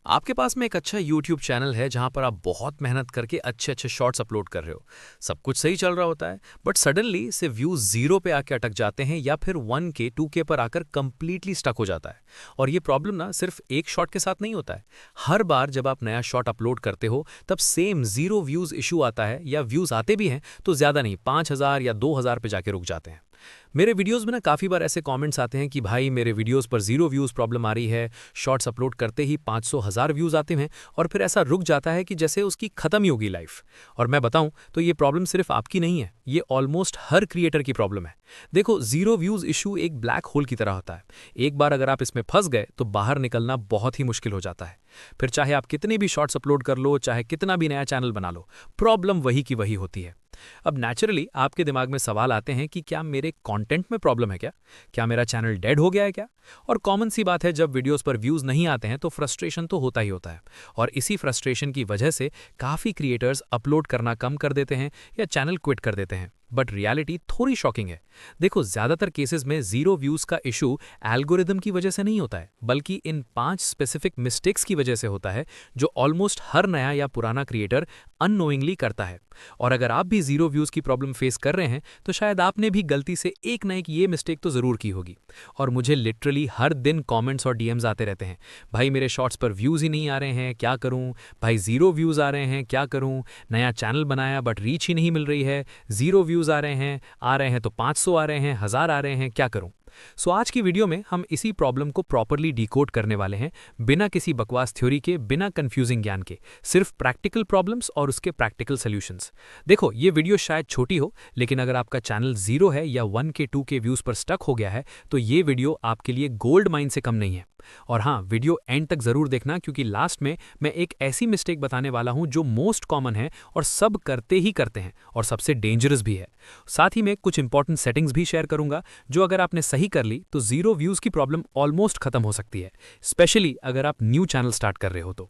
आपके पास में एक अच्छा YouTube चैनल है जहां पर आप बहुत मेहनत करके अच्छे अच्छे शॉर्ट्स अपलोड कर रहे हो। सब कुछ सही चल रहा होता है, बट सडनली से व्यूज 0 पे आके अटक जाते हैं या फिर 1K 2K पर आकर कंप्लीटली स्टक हो जाता है। और ये प्रॉब्लम ना सिर्फ एक शॉट के साथ नहीं होता है। हर बार जब आप नया शॉट अपलोड करते हो तब सेम 0 व्यूज इशू आता है, या व्यूज आते भी हैं तो ज़्यादा नहीं, 5,000 या 2,000 पे जाके रुक जाते हैं। मेरे वीडियोस में ना काफ़ी बार ऐसे कमेंट्स आते हैं कि भाई मेरे वीडियोस पर 0 व्यूज़ प्रॉब्लम आ रही है, शॉर्ट्स अपलोड करते ही 500,000 व्यूज़ आते हैं और फिर ऐसा रुक जाता है कि जैसे उसकी ख़त्म ही होगी लाइफ। और मैं बताऊं तो ये प्रॉब्लम सिर्फ आपकी नहीं है, ये ऑलमोस्ट हर क्रिएटर की प्रॉब्लम है। देखो, 0 व्यूज़ इशू एक ब्लैक होल की तरह होता है। एक बार अगर आप इसमें फंस गए तो बाहर निकलना बहुत ही मुश्किल हो जाता है। फिर चाहे आप कितने भी शॉर्ट्स अपलोड कर लो, चाहे कितना भी नया चैनल बना लो, प्रॉब्लम वही की वही होती है। अब नेचुरली आपके दिमाग में सवाल आते हैं कि क्या मेरे कंटेंट में प्रॉब्लम है, क्या मेरा चैनल डेड हो गया है क्या? और कॉमन सी बात है, जब वीडियोस पर व्यूज नहीं आते हैं तो फ्रस्ट्रेशन तो होता ही होता है। और इसी फ्रस्ट्रेशन की वजह से काफ़ी क्रिएटर्स अपलोड करना कम कर देते हैं या चैनल क्विट कर देते हैं। बट रियलिटी थोड़ी शॉकिंग है। देखो, ज़्यादातर केसेस में 0 व्यूज़ का इशू एल्गोरिदम की वजह से नहीं होता है, बल्कि इन 5 स्पेसिफिक मिस्टेक्स की वजह से होता है जो ऑलमोस्ट हर नया या पुराना क्रिएटर अननोइंगली करता है। और अगर आप भी 0 व्यूज़ की प्रॉब्लम फेस कर रहे हैं तो शायद आपने भी गलती से एक ना एक ये मिस्टेक तो ज़रूर की होगी। और मुझे लिटरली हर दिन कमेंट्स और डीएम्स आते रहते हैं, भाई मेरे शॉर्ट्स पर व्यूज़ ही नहीं आ रहे हैं, क्या करूं? भाई 0 व्यूज़ आ रहे हैं, क्या करूं? नया चैनल बनाया बट रीच ही नहीं मिल रही है, 0 व्यूज़ आ रहे हैं तो 500 आ रहे हैं, 1000 आ रहे हैं, क्या करूं? सो आज की वीडियो में हम इसी प्रॉब्लम को प्रॉपरली डिकोड करने वाले हैं, बिना किसी बकवास थ्योरी के, बिना कंफ्यूजिंग ज्ञान के, सिर्फ प्रैक्टिकल प्रॉब्लम्स और उसके प्रैक्टिकल सॉल्यूशंस। देखो, ये वीडियो शायद छोटी हो, लेकिन अगर आपका चैनल 0 है या 1K 2K व्यूज पर स्टक हो गया है तो ये वीडियो आपके लिए गोल्ड माइन से कम नहीं है। और हाँ, वीडियो एंड तक जरूर देखना, क्योंकि लास्ट में मैं एक ऐसी मिस्टेक बताने वाला हूं जो मोस्ट कॉमन है और सब करते ही करते हैं और सबसे डेंजरस भी है। साथ ही में कुछ इंपॉर्टेंट सेटिंग्स भी शेयर करूंगा जो अगर आपने सही कर ली तो 0 व्यूज की प्रॉब्लम ऑलमोस्ट खत्म हो सकती है, स्पेशली अगर आप न्यू चैनल स्टार्ट कर रहे हो तो।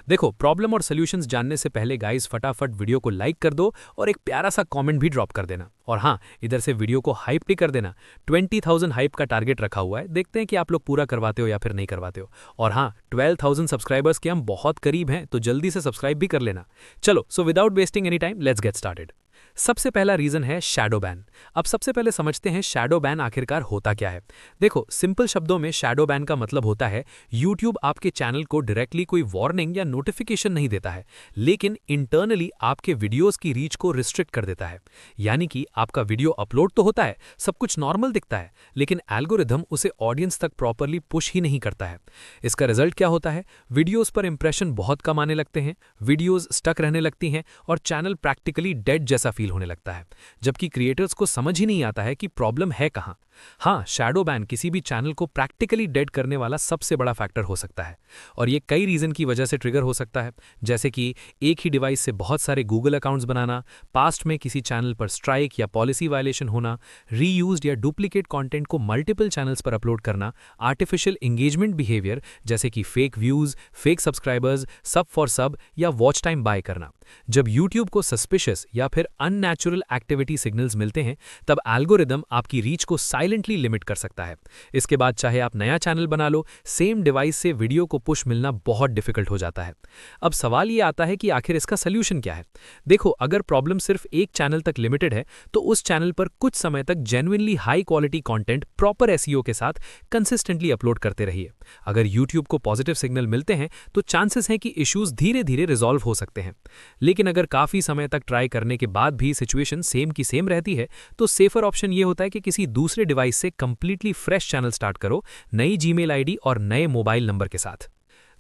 देखो, प्रॉब्लम और सॉल्यूशंस जानने से पहले गाइस फटाफट वीडियो को लाइक कर दो और एक प्यारा सा कमेंट भी ड्रॉप कर देना। और हाँ, इधर से वीडियो को हाइप भी कर देना। 20,000 हाइप का टारगेट रखा हुआ है, देखते हैं कि आप लोग पूरा करवाते हो या फिर नहीं करवाते हो। और हाँ, 12,000 सब्सक्राइबर्स के हम बहुत करीब हैं, तो जल्दी से सब्सक्राइब भी कर लेना। चलो, so without wasting any time, let's get started. सबसे पहला रीजन है शैडो बैन। अब सबसे पहले समझते हैं शैडो बैन आखिरकार होता क्या है। देखो, सिंपल शब्दों में शैडो बैन का मतलब होता है YouTube आपके चैनल को डायरेक्टली कोई वार्निंग या नोटिफिकेशन नहीं देता है, लेकिन इंटरनली आपके वीडियोस की रीच को रिस्ट्रिक्ट कर देता है। यानी कि आपका वीडियो अपलोड तो होता है, सब कुछ नॉर्मल दिखता है, लेकिन एल्गोरिथम उसे ऑडियंस तक प्रॉपरली पुश ही नहीं करता है। इसका रिजल्ट क्या होता है? वीडियोस पर इंप्रेशन बहुत कम आने लगते हैं, वीडियोस स्टक रहने लगती हैं और चैनल प्रैक्टिकली डेड जैसा फील होने लगता है, जबकि क्रिएटर्स को समझ ही नहीं आता है कि प्रॉब्लम है कहां। हाँ, शैडो बैन किसी भी चैनल को प्रैक्टिकली डेड करने वाला सबसे बड़ा फैक्टर हो सकता है। और ये कई रीजन की वजह से ट्रिगर हो सकता है, जैसे कि एक ही डिवाइस से बहुत सारे गूगल अकाउंट्स बनाना, पास्ट में किसी चैनल पर स्ट्राइक या पॉलिसी वायलेशन होना, रीयूज्ड या डुप्लीकेट कंटेंट को मल्टीपल चैनल्स पर अपलोड करना, आर्टिफिशियल एंगेजमेंट बिहेवियर जैसे कि फेक व्यूज, फेक सब्सक्राइबर्स, सब फॉर सब या वॉच टाइम बाय करना। जब YouTube को सस्पिशियस या फिर अननेचुरल एक्टिविटी सिग्नल्स मिलते हैं, तब एल्गोरिदम आपकी रीच को साइलेंटली लिमिट कर सकता है। इसके बाद चाहे आप नया चैनल बना लो, सेम डिवाइस से वीडियो को पुश मिलना बहुत डिफिकल्ट हो जाता है। अब सवाल ये आता है कि आखिर इसका सोल्यूशन क्या है? देखो, अगर प्रॉब्लम सिर्फ एक चैनल तक लिमिटेड है तो उस चैनल पर कुछ समय तक genuinely high quality content proper SEO के साथ कंसिस्टेंटली अपलोड करते रहिए। अगर YouTube को पॉजिटिव सिग्नल मिलते हैं तो चांसेस हैं कि इश्यूज धीरे धीरे रिजॉल्व हो सकते हैं। लेकिन अगर काफी समय तक ट्राई करने के बाद भी सिचुएशन सेम की सेम रहती है तो सेफर ऑप्शन ये होता है कि किसी दूसरे डिवाइस से कंप्लीटली फ्रेश चैनल स्टार्ट करो, नई जीमेल आईडी और नए मोबाइल नंबर के साथ।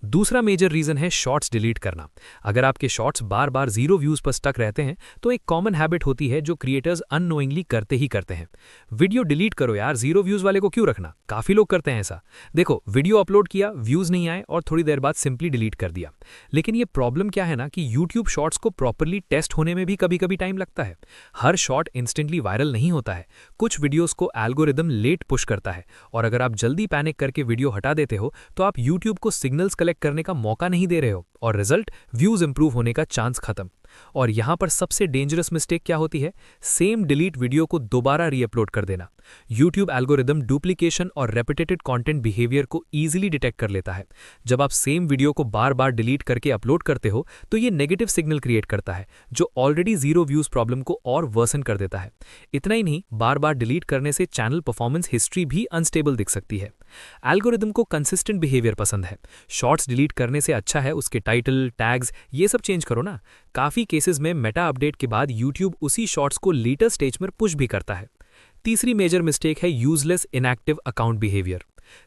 दूसरा मेजर रीजन है शॉर्ट्स डिलीट करना। अगर आपके शॉर्ट्स बार बार 0 व्यूज पर स्टक रहते हैं तो एक कॉमन हैबिट होती है जो क्रिएटर्स अननोइंगली करते ही करते हैं। वीडियो डिलीट करो यार, 0 व्यूज वाले को क्यों रखना? काफी लोग करते हैं ऐसा। देखो, वीडियो अपलोड किया, व्यूज नहीं आए और थोड़ी देर बाद सिंपली डिलीट कर दिया। लेकिन ये प्रॉब्लम क्या है ना कि YouTube शॉर्ट्स को प्रॉपरली टेस्ट होने में भी कभी कभी टाइम लगता है। हर शॉर्ट इंस्टेंटली वायरल नहीं होता है। कुछ वीडियोस को एल्गोरिदम लेट पुश करता है और अगर आप जल्दी पैनिक करके वीडियो हटा देते हो तो आप YouTube को सिग्नल्स कलेक्ट करने का मौका नहीं दे रहे हो और रिजल्ट व्यूज इंप्रूव होने का चांस खत्म। और यहाँ पर सबसे डेंजरस मिस्टेक क्या होती है, सेम डिलीट वीडियो को दोबारा रीअपलोड कर देना। यूट्यूब एल्गोरिदम डुप्लीकेशन और रेपिटेटेड कंटेंट बिहेवियर को ईजिली डिटेक्ट कर लेता है। जब आप सेम वीडियो को बार बार डिलीट करके अपलोड करते हो तो ये नेगेटिव सिग्नल क्रिएट करता है जो ऑलरेडी जीरो व्यूज प्रॉब्लम को और वर्सन कर देता है। इतना ही नहीं, बार बार डिलीट करने से चैनल परफॉर्मेंस हिस्ट्री भी अनस्टेबल दिख सकती है। एल्गोरिदम को कंसिस्टेंट बिहेवियर पसंद है। शॉर्ट्स डिलीट करने से अच्छा है उसके टाइटल, टैग्स ये सब चेंज करो ना। काफी केसेस में मेटा अपडेट के बाद यूट्यूब उसी शॉर्ट्स को लेटर स्टेज पर पुश भी करता है। तीसरी मेजर मिस्टेक है यूजलेस इनएक्टिव अकाउंट बिहेवियर।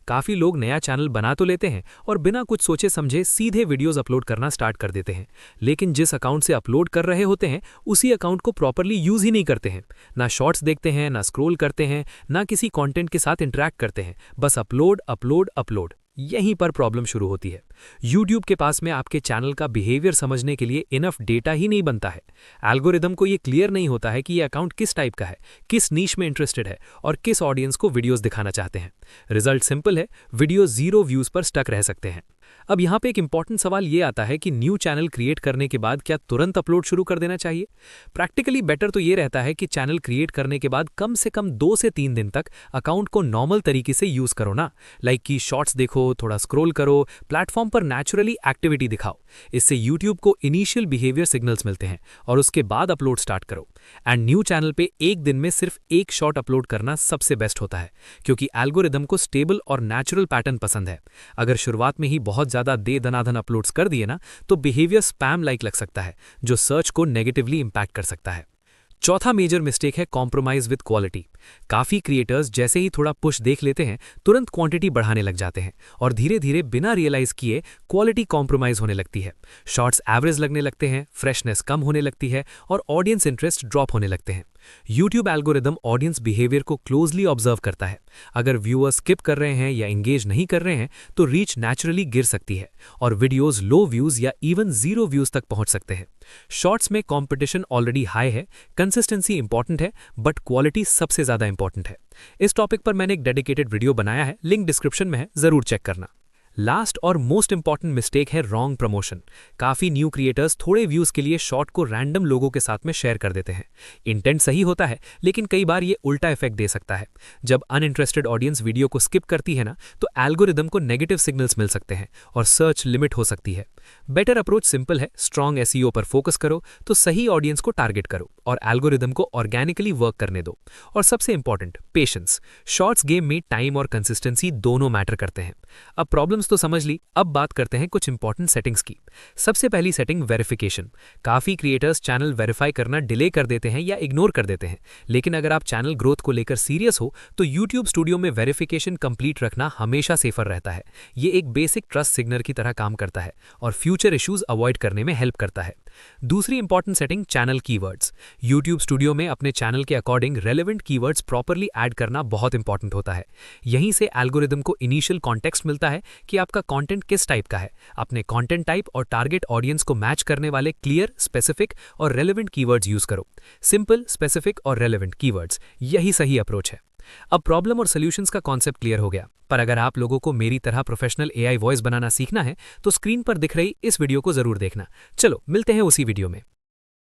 काफी लोग नया चैनल बना तो लेते हैं और बिना कुछ सोचे समझे सीधे वीडियोस अपलोड करना स्टार्ट कर देते हैं, लेकिन जिस अकाउंट से अपलोड कर रहे होते हैं उसी अकाउंट को प्रॉपरली यूज ही नहीं करते हैं। ना शॉर्ट्स देखते हैं, ना स्क्रॉल करते हैं, ना किसी कंटेंट के साथ इंटरैक्ट करते हैं, बस अपलोड अपलोड अपलोड। यहीं पर प्रॉब्लम शुरू होती है। YouTube के पास में आपके चैनल का बिहेवियर समझने के लिए इनफ डेटा ही नहीं बनता है। एल्गोरिदम को ये क्लियर नहीं होता है कि ये अकाउंट किस टाइप का है, किस नीश में इंटरेस्टेड है और किस ऑडियंस को वीडियोस दिखाना चाहते हैं। रिजल्ट सिंपल है, वीडियो 0 व्यूज पर स्टक रह सकते हैं। अब यहाँ पे एक इंपॉर्टेंट सवाल ये आता है कि न्यू चैनल क्रिएट करने के बाद क्या तुरंत अपलोड शुरू कर देना चाहिए? प्रैक्टिकली बेटर तो ये रहता है कि चैनल क्रिएट करने के बाद कम से कम 2 से 3 दिन तक अकाउंट को नॉर्मल तरीके से यूज करो ना। लाइक कि शॉर्ट्स देखो, थोड़ा स्क्रॉल करो, प्लेटफॉर्म पर नेचुरली एक्टिविटी दिखाओ। इससे यूट्यूब को इनिशियल बिहेवियर सिग्नल्स मिलते हैं और उसके बाद अपलोड स्टार्ट करो। एंड न्यू चैनल पे एक दिन में सिर्फ एक शॉर्ट अपलोड करना सबसे बेस्ट होता है, क्योंकि एल्गोरिदम को स्टेबल और नेचुरल पैटर्न पसंद है। अगर शुरुआत में ही बहुत ज्यादा दे दनादन अपलोड्स कर दिए ना तो बिहेवियर स्पैम लाइक लग सकता है, जो सर्च को नेगेटिवली इंपैक्ट कर सकता है। चौथा मेजर मिस्टेक है कॉम्प्रोमाइज विद क्वालिटी। काफी क्रिएटर्स जैसे ही थोड़ा पुश देख लेते हैं तुरंत क्वांटिटी बढ़ाने लग जाते हैं और धीरे धीरे बिना रियलाइज किए क्वालिटी कॉम्प्रोमाइज होने लगती है। शॉर्ट्स एवरेज लगने लगते हैं, फ्रेशनेस कम होने लगती है और ऑडियंस इंटरेस्ट ड्रॉप होने लगते हैं। यूट्यूब एल्गोरिदम ऑडियंस बिहेवियर को क्लोजली ऑब्जर्व करता है। अगर व्यूअर्स स्किप कर रहे हैं या एंगेज नहीं कर रहे हैं तो रीच नेचुरली गिर सकती है और वीडियोस लो व्यूज या इवन 0 व्यूज तक पहुंच सकते हैं। शॉर्ट्स में कंपटीशन ऑलरेडी हाई है, कंसिस्टेंसी इंपॉर्टेंट है, बट क्वालिटी सबसे ज्यादा इंपॉर्टेंट है। इस टॉपिक पर मैंने एक डेडिकेटेड वीडियो बनाया है, लिंक डिस्क्रिप्शन में है, जरूर चेक करना। लास्ट और मोस्ट इंपॉर्टेंट मिस्टेक है रॉन्ग प्रमोशन। काफी न्यू क्रिएटर्स थोड़े व्यूज के लिए शॉर्ट को रैंडम लोगों के साथ में शेयर कर देते हैं। इंटेंट सही होता है, लेकिन कई बार ये उल्टा इफेक्ट दे सकता है। जब अनइंटरेस्टेड ऑडियंस वीडियो को स्किप करती है ना तो एल्गोरिदम को नेगेटिव सिग्नल्स मिल सकते हैं और सर्च लिमिट हो सकती है। बेटर अप्रोच सिंपल है, स्ट्रॉन्ग एसईओ पर फोकस करो तो सही ऑडियंस को टारगेट करो और एल्गोरिदम को ऑर्गेनिकली वर्क करने दो। और सबसे इंपॉर्टेंट, पेशेंस। शॉर्ट्स गेम में टाइम और कंसिस्टेंसी दोनों मैटर करते हैं। अब प्रॉब्लम्स तो समझ ली, अब बात करते हैं कुछ इंपॉर्टेंट सेटिंग्स की। सबसे पहली सेटिंग, वेरिफिकेशन। काफी क्रिएटर्स चैनल वेरीफाई करना डिले कर देते हैं या इग्नोर कर देते हैं, लेकिन अगर आप चैनल ग्रोथ को लेकर सीरियस हो तो यूट्यूब स्टूडियो में वेरिफिकेशन कंप्लीट रखना हमेशा सेफर रहता है। ये एक बेसिक ट्रस्ट सिग्नल की तरह काम करता है और फ्यूचर इश्यूज अवॉइड करने में हेल्प करता है। दूसरी important setting, channel keywords. YouTube studio में अपने चैनल के according relevant keywords properly add करना बहुत इंपॉर्टेंट होता है। यहीं से एल्गोरिदम को इनिशियल कॉन्टेक्स्ट मिलता है कि आपका कंटेंट किस टाइप का है। अपने कंटेंट टाइप और टारगेट ऑडियंस को मैच करने वाले क्लियर, स्पेसिफिक और रेलेवेंट कीवर्ड्स यूज करो। सिंपल, स्पेसिफिक और रेलेवेंट कीवर्ड्स, यही सही अप्रोच है। अब प्रॉब्लम और सॉल्यूशंस का कॉन्सेप्ट क्लियर हो गया, पर अगर आप लोगों को मेरी तरह प्रोफेशनल एआई वॉइस बनाना सीखना है तो स्क्रीन पर दिख रही इस वीडियो को जरूर देखना। चलो मिलते हैं उसी वीडियो में।